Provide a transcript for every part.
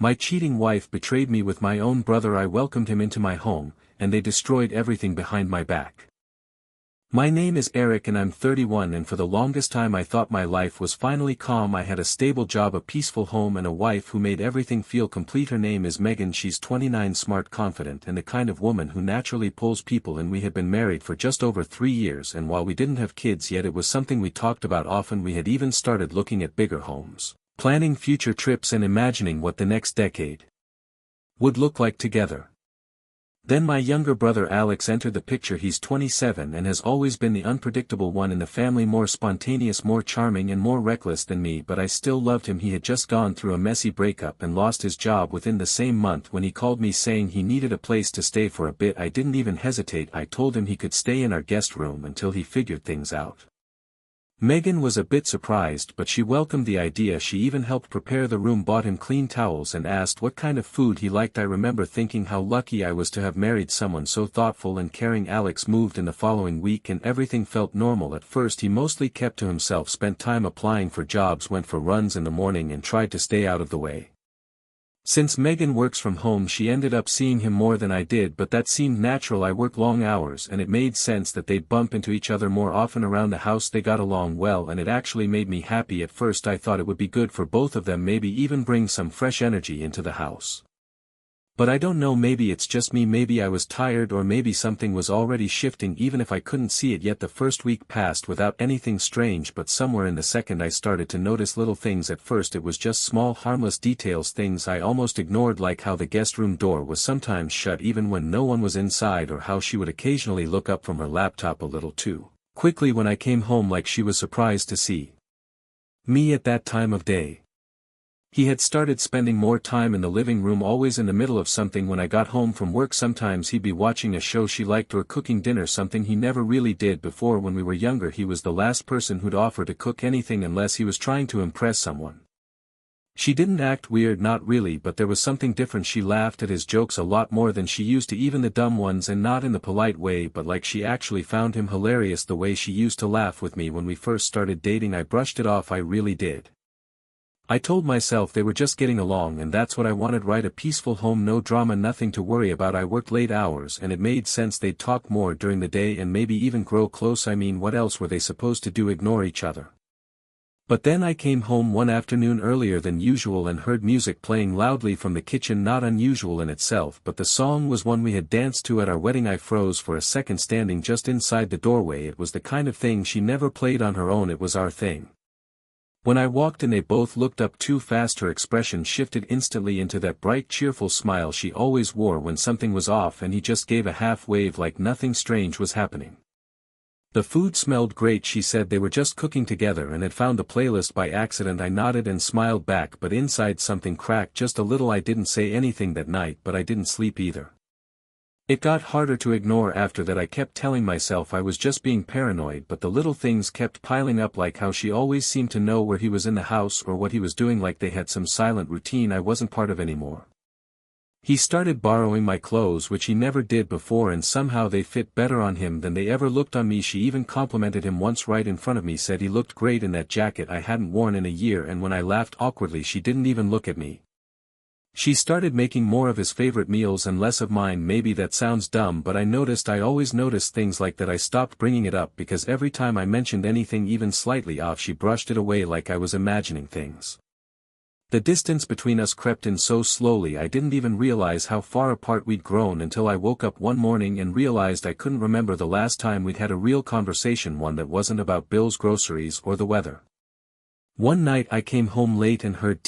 My cheating wife betrayed me with my own brother. I welcomed him into my home, and they destroyed everything behind my back. My name is Eric and I'm 31, and for the longest time I thought my life was finally calm. I had a stable job, a peaceful home, and a wife who made everything feel complete. Her name is Megan. She's 29, smart, confident, and the kind of woman who naturally pulls people in. We had been married for just over 3 years, and while we didn't have kids yet, it was something we talked about often. We had even started looking at bigger homes, planning future trips, and imagining what the next decade would look like together. Then my younger brother Alex entered the picture. He's 27 and has always been the unpredictable one in the family, more spontaneous, more charming, and more reckless than me, but I still loved him. He had just gone through a messy breakup and lost his job within the same month. When he called me saying he needed a place to stay for a bit, I didn't even hesitate. I told him he could stay in our guest room until he figured things out. Megan was a bit surprised, but she welcomed the idea. She even helped prepare the room, bought him clean towels, and asked what kind of food he liked. I remember thinking how lucky I was to have married someone so thoughtful and caring. Alex moved in the following week and everything felt normal. At first he mostly kept to himself, spent time applying for jobs, went for runs in the morning, and tried to stay out of the way. Since Megan works from home, she ended up seeing him more than I did, but that seemed natural. I work long hours and it made sense that they'd bump into each other more often around the house. They got along well, and it actually made me happy. At first I thought it would be good for both of them, maybe even bring some fresh energy into the house. But I don't know, maybe it's just me, maybe I was tired, or maybe something was already shifting even if I couldn't see it yet. The first week passed without anything strange, but somewhere in the second I started to notice little things. At first it was just small harmless details, things I almost ignored, like how the guest room door was sometimes shut even when no one was inside, or how she would occasionally look up from her laptop a little too quickly when I came home, like she was surprised to see me at that time of day. He had started spending more time in the living room, always in the middle of something. When I got home from work, sometimes he'd be watching a show she liked or cooking dinner, something he never really did before. When we were younger, he was the last person who'd offer to cook anything unless he was trying to impress someone. She didn't act weird, not really, but there was something different. She laughed at his jokes a lot more than she used to, even the dumb ones, and not in the polite way, but like she actually found him hilarious the way she used to laugh with me when we first started dating. I brushed it off, I really did. I told myself they were just getting along, and that's what I wanted, right? A peaceful home, no drama, nothing to worry about. I worked late hours and it made sense they'd talk more during the day and maybe even grow close. I mean, what else were they supposed to do, ignore each other? But then I came home one afternoon earlier than usual and heard music playing loudly from the kitchen. Not unusual in itself, but the song was one we had danced to at our wedding. I froze for a second, standing just inside the doorway. It was the kind of thing she never played on her own, it was our thing. When I walked in, they both looked up too fast. Her expression shifted instantly into that bright, cheerful smile she always wore when something was off, and he just gave a half wave like nothing strange was happening. The food smelled great, she said. They were just cooking together and had found the playlist by accident. I nodded and smiled back, but inside something cracked just a little. I didn't say anything that night, but I didn't sleep either. It got harder to ignore after that. I kept telling myself I was just being paranoid, but the little things kept piling up, like how she always seemed to know where he was in the house or what he was doing, like they had some silent routine I wasn't part of anymore. He started borrowing my clothes, which he never did before, and somehow they fit better on him than they ever looked on me. She even complimented him once right in front of me, said he looked great in that jacket I hadn't worn in a year, and when I laughed awkwardly she didn't even look at me. She started making more of his favorite meals and less of mine. Maybe that sounds dumb, but I noticed I always noticed things like that. I stopped bringing it up because every time I mentioned anything even slightly off, she brushed it away like I was imagining things. The distance between us crept in so slowly I didn't even realize how far apart we'd grown until I woke up one morning and realized I couldn't remember the last time we'd had a real conversation, one that wasn't about bills, groceries, or the weather. One night I came home late and heard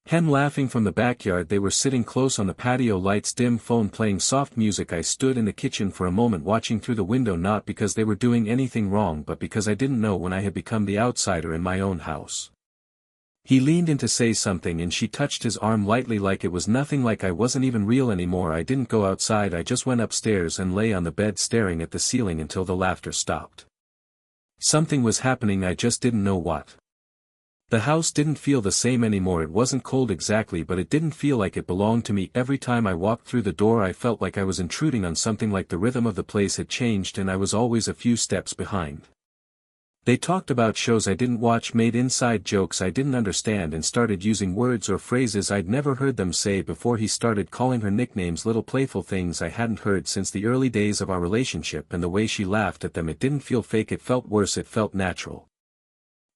him laughing from the backyard. They were sitting close on the patio, lights dim, phone playing soft music. I stood in the kitchen for a moment watching through the window, not because they were doing anything wrong but because I didn't know when I had become the outsider in my own house. He leaned in to say something and she touched his arm lightly like it was nothing, like I wasn't even real anymore. I didn't go outside, I just went upstairs and lay on the bed staring at the ceiling until the laughter stopped. Something was happening, I just didn't know what. The house didn't feel the same anymore. It wasn't cold exactly, but it didn't feel like it belonged to me. Every time I walked through the door I felt like I was intruding on something, like the rhythm of the place had changed and I was always a few steps behind. They talked about shows I didn't watch, made inside jokes I didn't understand, and started using words or phrases I'd never heard them say before. He started calling her nicknames, little playful things I hadn't heard since the early days of our relationship, and the way she laughed at them, it didn't feel fake, it felt worse, it felt natural.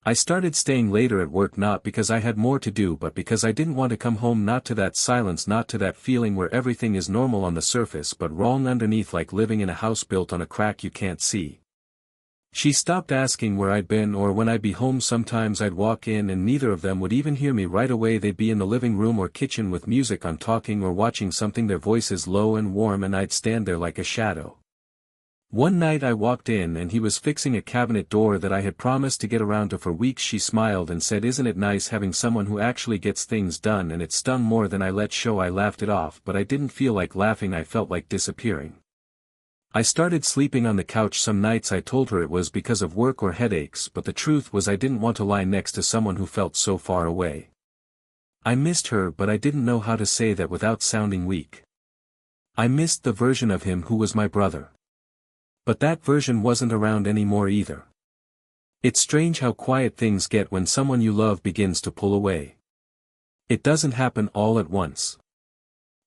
I started staying later at work, not because I had more to do but because I didn't want to come home, not to that silence, not to that feeling where everything is normal on the surface but wrong underneath, like living in a house built on a crack you can't see. She stopped asking where I'd been or when I'd be home. Sometimes I'd walk in and neither of them would even hear me right away. They'd be in the living room or kitchen with music on, talking or watching something, their voices low and warm, and I'd stand there like a shadow. One night I walked in and he was fixing a cabinet door that I had promised to get around to for weeks. She smiled and said, "Isn't it nice having someone who actually gets things done?" And it stung more than I let show. I laughed it off, but I didn't feel like laughing, I felt like disappearing. I started sleeping on the couch some nights. I told her it was because of work or headaches, but the truth was I didn't want to lie next to someone who felt so far away. I missed her, but I didn't know how to say that without sounding weak. I missed the version of him who was my brother. But that version wasn't around anymore either. It's strange how quiet things get when someone you love begins to pull away. It doesn't happen all at once.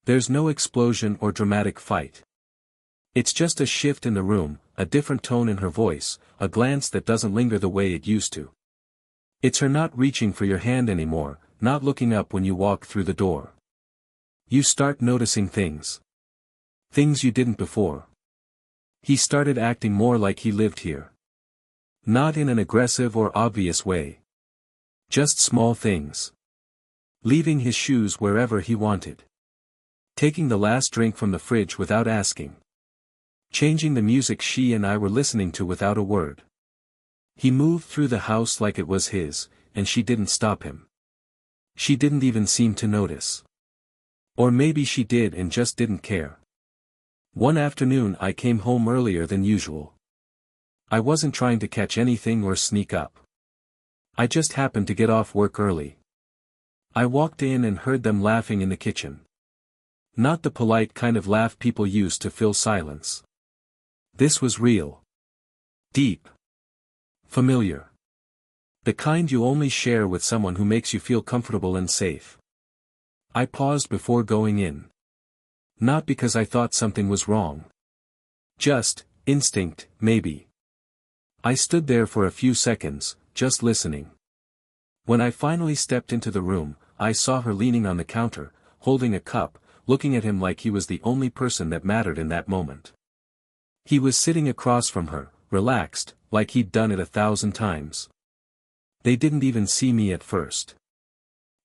There's no explosion or dramatic fight. It's just a shift in the room, a different tone in her voice, a glance that doesn't linger the way it used to. It's her not reaching for your hand anymore, not looking up when you walk through the door. You start noticing things. Things you didn't before. He started acting more like he lived here. Not in an aggressive or obvious way. Just small things. Leaving his shoes wherever he wanted. Taking the last drink from the fridge without asking. Changing the music she and I were listening to without a word. He moved through the house like it was his, and she didn't stop him. She didn't even seem to notice. Or maybe she did and just didn't care. One afternoon I came home earlier than usual. I wasn't trying to catch anything or sneak up. I just happened to get off work early. I walked in and heard them laughing in the kitchen. Not the polite kind of laugh people use to fill silence. This was real. Deep. Familiar. The kind you only share with someone who makes you feel comfortable and safe. I paused before going in. Not because I thought something was wrong. Just instinct, maybe. I stood there for a few seconds, just listening. When I finally stepped into the room, I saw her leaning on the counter, holding a cup, looking at him like he was the only person that mattered in that moment. He was sitting across from her, relaxed, like he'd done it 1,000 times. They didn't even see me at first.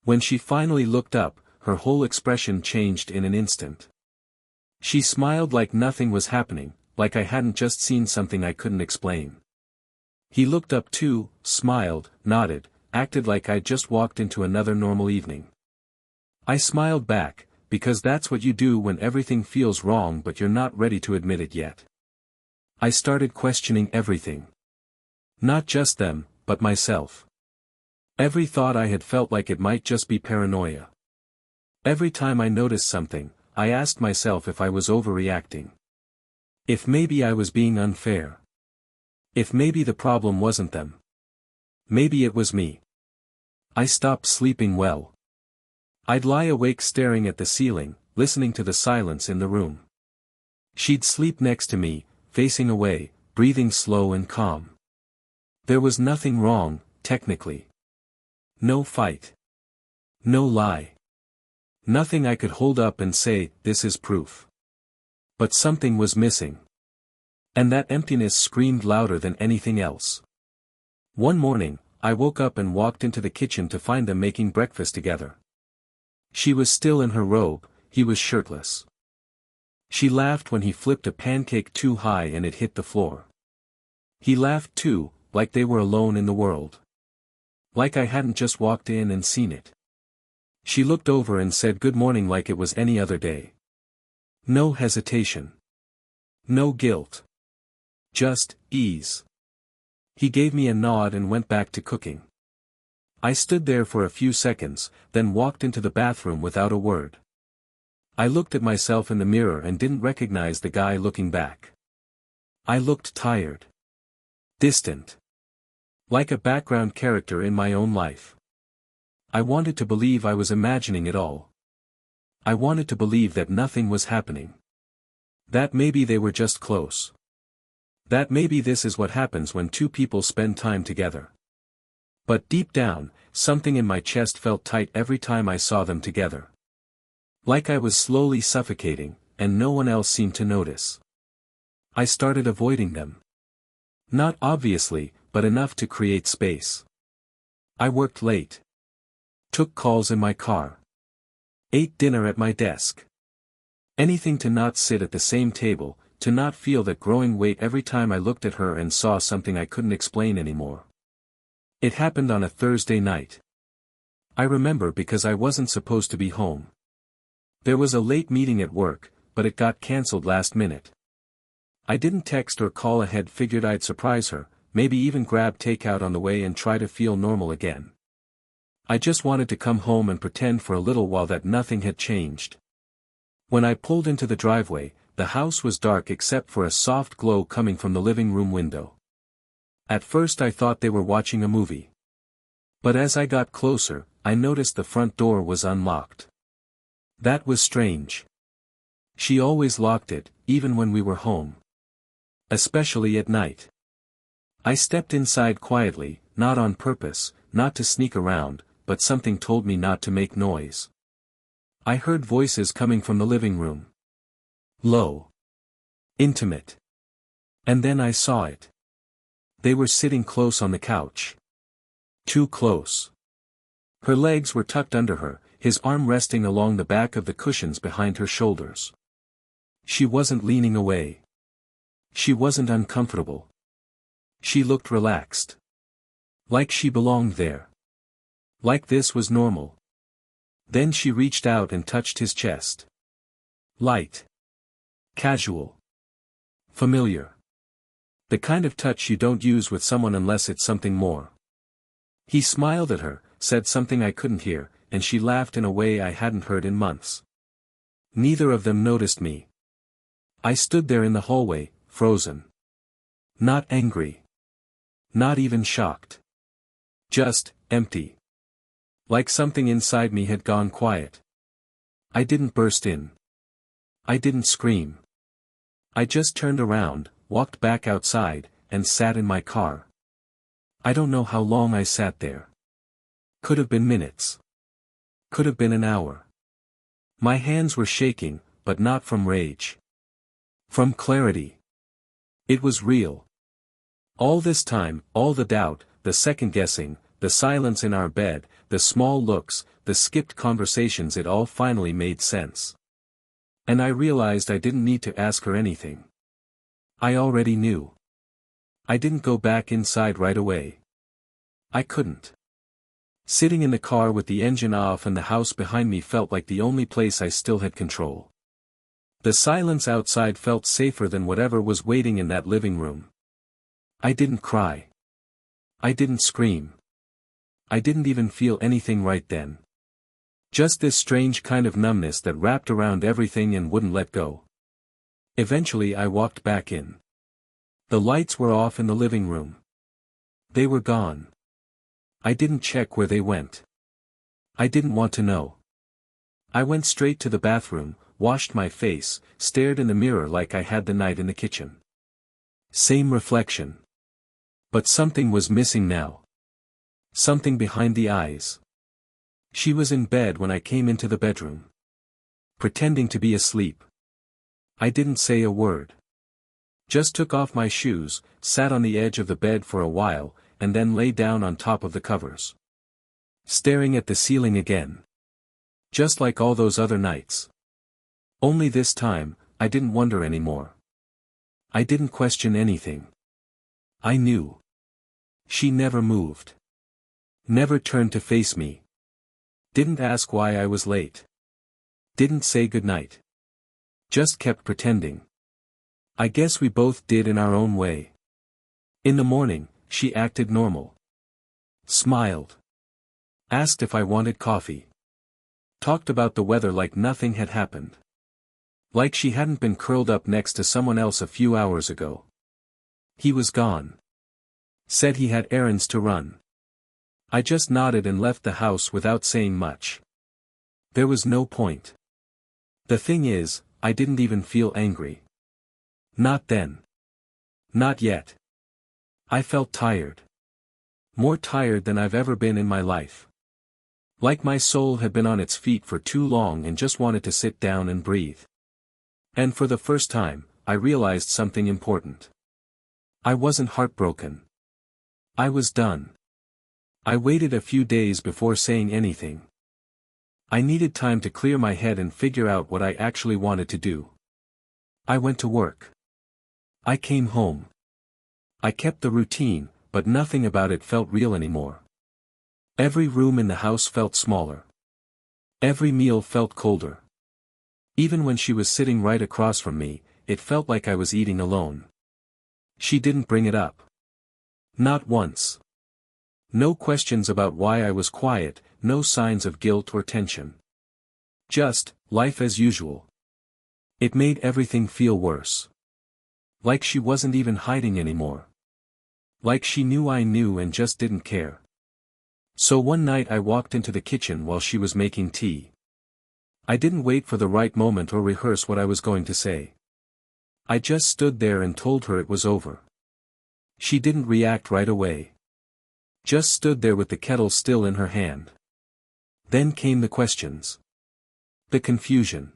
When she finally looked up, her whole expression changed in an instant. She smiled like nothing was happening, like I hadn't just seen something I couldn't explain. He looked up too, smiled, nodded, acted like I'd just walked into another normal evening. I smiled back, because that's what you do when everything feels wrong but you're not ready to admit it yet. I started questioning everything. Not just them, but myself. Every thought I had felt like it might just be paranoia. Every time I noticed something, I asked myself if I was overreacting. If maybe I was being unfair. If maybe the problem wasn't them. Maybe it was me. I stopped sleeping well. I'd lie awake staring at the ceiling, listening to the silence in the room. She'd sleep next to me, facing away, breathing slow and calm. There was nothing wrong, technically. No fight. No lie. Nothing I could hold up and say, "This is proof." But something was missing. And that emptiness screamed louder than anything else. One morning, I woke up and walked into the kitchen to find them making breakfast together. She was still in her robe, he was shirtless. She laughed when he flipped a pancake too high and it hit the floor. He laughed too, like they were alone in the world. Like I hadn't just walked in and seen it. She looked over and said good morning like it was any other day. No hesitation. No guilt. Just ease. He gave me a nod and went back to cooking. I stood there for a few seconds, then walked into the bathroom without a word. I looked at myself in the mirror and didn't recognize the guy looking back. I looked tired. Distant. Like a background character in my own life. I wanted to believe I was imagining it all. I wanted to believe that nothing was happening. That maybe they were just close. That maybe this is what happens when two people spend time together. But deep down, something in my chest felt tight every time I saw them together. Like I was slowly suffocating, and no one else seemed to notice. I started avoiding them. Not obviously, but enough to create space. I worked late. Took calls in my car. Ate dinner at my desk. Anything to not sit at the same table, to not feel that growing weight every time I looked at her and saw something I couldn't explain anymore. It happened on a Thursday night. I remember because I wasn't supposed to be home. There was a late meeting at work, but it got cancelled last minute. I didn't text or call ahead, figured I'd surprise her, maybe even grab takeout on the way and try to feel normal again. I just wanted to come home and pretend for a little while that nothing had changed. When I pulled into the driveway, the house was dark except for a soft glow coming from the living room window. At first I thought they were watching a movie. But as I got closer, I noticed the front door was unlocked. That was strange. She always locked it, even when we were home. Especially at night. I stepped inside quietly, not on purpose, not to sneak around, but something told me not to make noise. I heard voices coming from the living room. Low. Intimate. And then I saw it. They were sitting close on the couch. Too close. Her legs were tucked under her, his arm resting along the back of the cushions behind her shoulders. She wasn't leaning away. She wasn't uncomfortable. She looked relaxed. Like she belonged there. Like this was normal. Then she reached out and touched his chest. Light. Casual. Familiar. The kind of touch you don't use with someone unless it's something more. He smiled at her, said something I couldn't hear, and she laughed in a way I hadn't heard in months. Neither of them noticed me. I stood there in the hallway, frozen. Not angry. Not even shocked. Just, empty. Like something inside me had gone quiet. I didn't burst in. I didn't scream. I just turned around, walked back outside, and sat in my car. I don't know how long I sat there. Could have been minutes. Could have been an hour. My hands were shaking, but not from rage. From clarity. It was real. All this time, all the doubt, the second-guessing, the silence in our bed, the small looks, the skipped conversations, it all finally made sense. And I realized I didn't need to ask her anything. I already knew. I didn't go back inside right away. I couldn't. Sitting in the car with the engine off and the house behind me felt like the only place I still had control. The silence outside felt safer than whatever was waiting in that living room. I didn't cry. I didn't scream. I didn't even feel anything right then. Just this strange kind of numbness that wrapped around everything and wouldn't let go. Eventually I walked back in. The lights were off in the living room. They were gone. I didn't check where they went. I didn't want to know. I went straight to the bathroom, washed my face, stared in the mirror like I had the night in the kitchen. Same reflection. But something was missing now. Something behind the eyes. She was in bed when I came into the bedroom. Pretending to be asleep. I didn't say a word. Just took off my shoes, sat on the edge of the bed for a while, and then lay down on top of the covers. Staring at the ceiling again. Just like all those other nights. Only this time, I didn't wonder anymore. I didn't question anything. I knew. She never moved. Never turned to face me. Didn't ask why I was late. Didn't say goodnight. Just kept pretending. I guess we both did in our own way. In the morning, she acted normal. Smiled. Asked if I wanted coffee. Talked about the weather like nothing had happened. Like she hadn't been curled up next to someone else a few hours ago. He was gone. Said he had errands to run. I just nodded and left the house without saying much. There was no point. The thing is, I didn't even feel angry. Not then. Not yet. I felt tired. More tired than I've ever been in my life. Like my soul had been on its feet for too long and just wanted to sit down and breathe. And for the first time, I realized something important. I wasn't heartbroken. I was done. I waited a few days before saying anything. I needed time to clear my head and figure out what I actually wanted to do. I went to work. I came home. I kept the routine, but nothing about it felt real anymore. Every room in the house felt smaller. Every meal felt colder. Even when she was sitting right across from me, it felt like I was eating alone. She didn't bring it up. Not once. No questions about why I was quiet, no signs of guilt or tension. Just, life as usual. It made everything feel worse. Like she wasn't even hiding anymore. Like she knew I knew and just didn't care. So one night I walked into the kitchen while she was making tea. I didn't wait for the right moment or rehearse what I was going to say. I just stood there and told her it was over. She didn't react right away. Just stood there with the kettle still in her hand. Then came the questions. The confusion.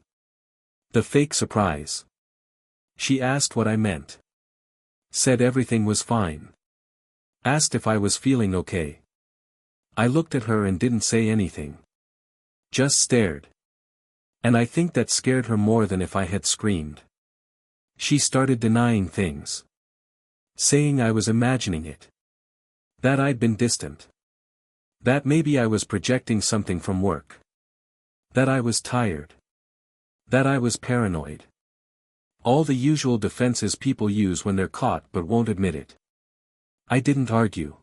The fake surprise. She asked what I meant. Said everything was fine. Asked if I was feeling okay. I looked at her and didn't say anything. Just stared. And I think that scared her more than if I had screamed. She started denying things. Saying I was imagining it. That I'd been distant. That maybe I was projecting something from work. That I was tired. That I was paranoid. All the usual defenses people use when they're caught but won't admit it. I didn't argue.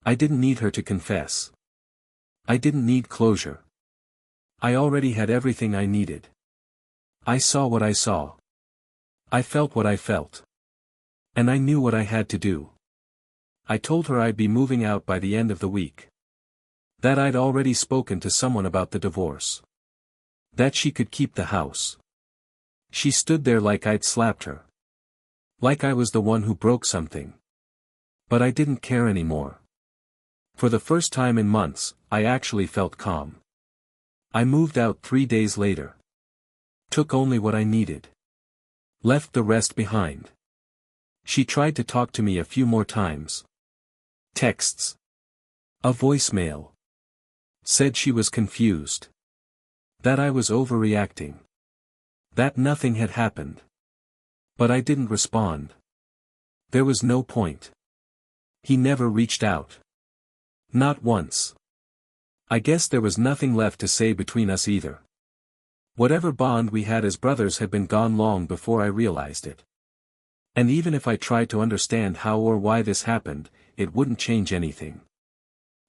I didn't need her to confess. I didn't need closure. I already had everything I needed. I saw what I saw. I felt what I felt. And I knew what I had to do. I told her I'd be moving out by the end of the week. That I'd already spoken to someone about the divorce. That she could keep the house. She stood there like I'd slapped her. Like I was the one who broke something. But I didn't care anymore. For the first time in months, I actually felt calm. I moved out 3 days later. Took only what I needed. Left the rest behind. She tried to talk to me a few more times. Texts. A voicemail. Said she was confused. That I was overreacting. That nothing had happened. But I didn't respond. There was no point. He never reached out. Not once. I guess there was nothing left to say between us either. Whatever bond we had as brothers had been gone long before I realized it. And even if I tried to understand how or why this happened, it wouldn't change anything.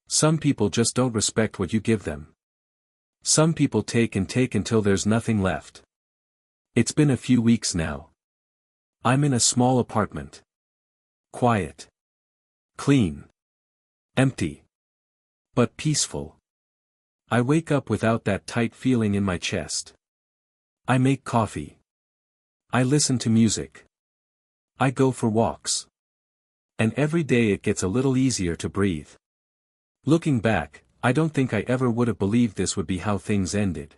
Some people just don't respect what you give them. Some people take and take until there's nothing left. It's been a few weeks now. I'm in a small apartment. Quiet. Clean. Empty. But peaceful. I wake up without that tight feeling in my chest. I make coffee. I listen to music. I go for walks. And every day it gets a little easier to breathe. Looking back, I don't think I ever would have believed this would be how things ended.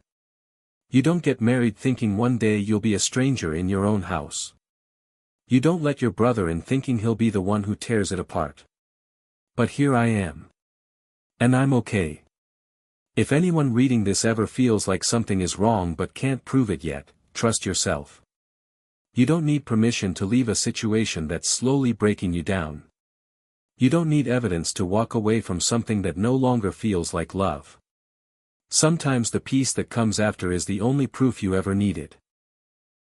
You don't get married thinking one day you'll be a stranger in your own house. You don't let your brother in thinking he'll be the one who tears it apart. But here I am. And I'm okay. If anyone reading this ever feels like something is wrong but can't prove it yet, trust yourself. You don't need permission to leave a situation that's slowly breaking you down. You don't need evidence to walk away from something that no longer feels like love. Sometimes the peace that comes after is the only proof you ever needed.